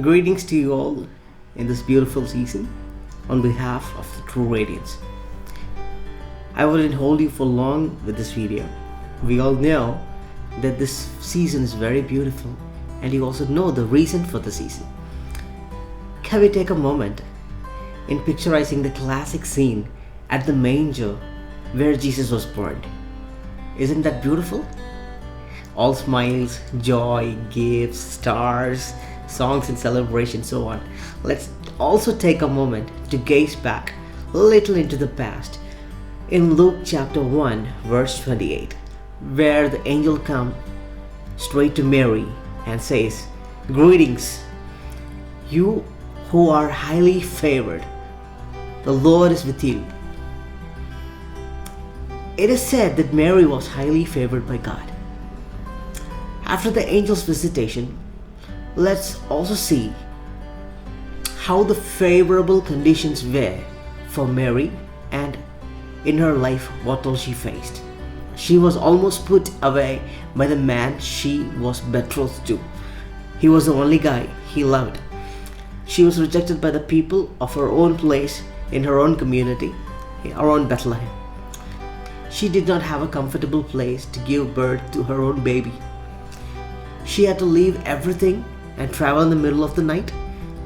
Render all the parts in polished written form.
Greetings to you all in this beautiful season on behalf of the True Radiance. I wouldn't hold you for long with this video. We all know that this season is very beautiful, and you also know the reason for the season. Can we take a moment in picturizing the classic scene at the manger where Jesus was born? Isn't that beautiful? All smiles, joy, gifts, stars, songs and celebration, so on. Let's also take a moment to gaze back a little into the past in Luke chapter 1 verse 28, where the angel comes straight to Mary and says, "Greetings, you who are highly favored. The Lord is with you." It is said that Mary was highly favored by God. After the angel's visitation, let's also see how the favorable conditions were for Mary and in her life what all she faced. She was almost put away by the man she was betrothed to. He was the only guy he loved. She was rejected by the people of her own place in her own community, her own Bethlehem. She did not have a comfortable place to give birth to her own baby. She had to leave everything and travel in the middle of the night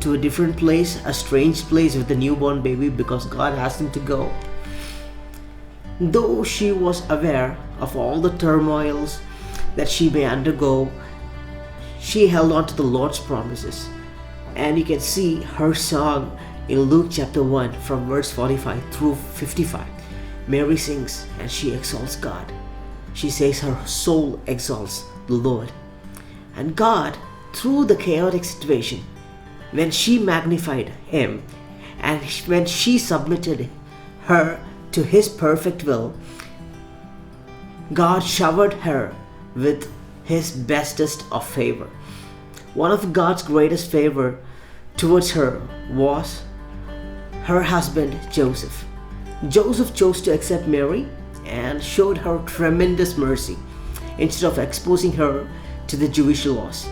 to a different place, a strange place with a newborn baby because God asked him to go. Though she was aware of all the turmoils that she may undergo, she held on to the Lord's promises. And you can see her song in Luke chapter 1 from verse 45 through 55. Mary sings and she exalts God. She says her soul exalts the Lord. And God, through the chaotic situation, when she magnified Him and when she submitted her to His perfect will, God showered her with His bestest of favor. One of God's greatest favor towards her was her husband Joseph. Joseph chose to accept Mary and showed her tremendous mercy instead of exposing her to the Jewish laws.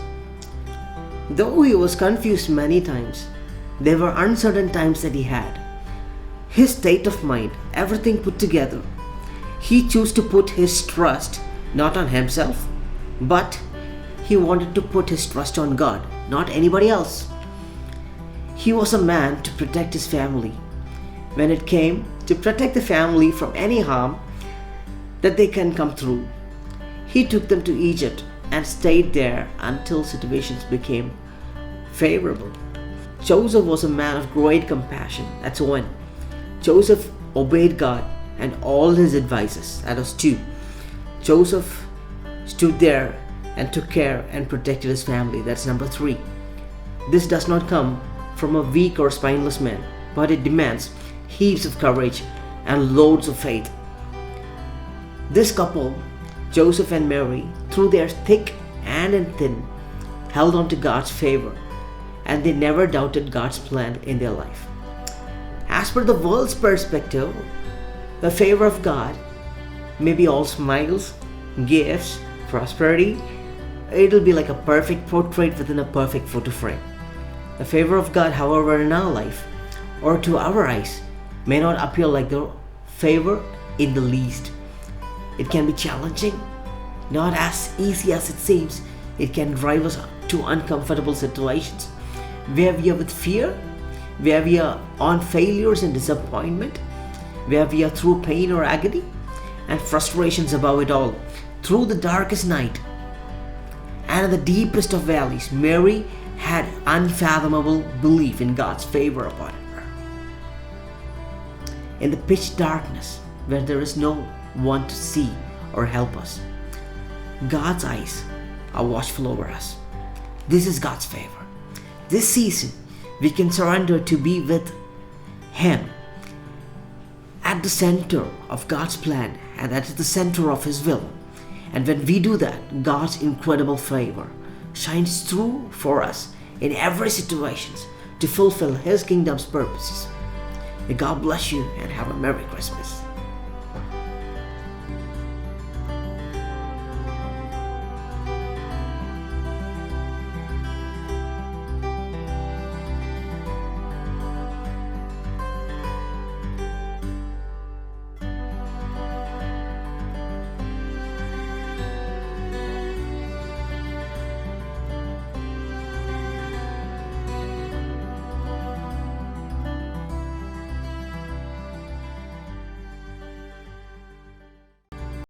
Though he was confused many times, there were uncertain times that he had. His state of mind, everything put together, he chose to put his trust not on himself, but he wanted to put his trust on God, not anybody else. He was a man to protect his family. When it came to protect the family from any harm that they can come through, he took them to Egypt and stayed there until situations became favorable. Joseph was a man of great compassion. That's one. Joseph obeyed God and all his advices. That was two. Joseph stood there and took care and protected his family. That's number three. This does not come from a weak or spineless man, but it demands heaps of courage and loads of faith. This couple, Joseph and Mary, through their thick and thin, held on to God's favor, and they never doubted God's plan in their life. As per the world's perspective, the favor of God may be all smiles, gifts, prosperity. It'll be like a perfect portrait within a perfect photo frame. The favor of God, however, in our life or to our eyes, may not appear like the favor in the least. It can be challenging, not as easy as it seems. It can drive us to uncomfortable situations where we are with fear, where we are on failures and disappointment, where we are through pain or agony and frustrations above it all. Through the darkest night and in the deepest of valleys, Mary had unfathomable belief in God's favor upon her. In the pitch darkness where there is no one to see or help us, God's eyes are watchful over us. This is God's favor. This season, we can surrender to be with Him at the center of God's plan and at the center of His will. And when we do that, God's incredible favor shines through for us in every situation to fulfill His kingdom's purposes. May God bless you and have a Merry Christmas.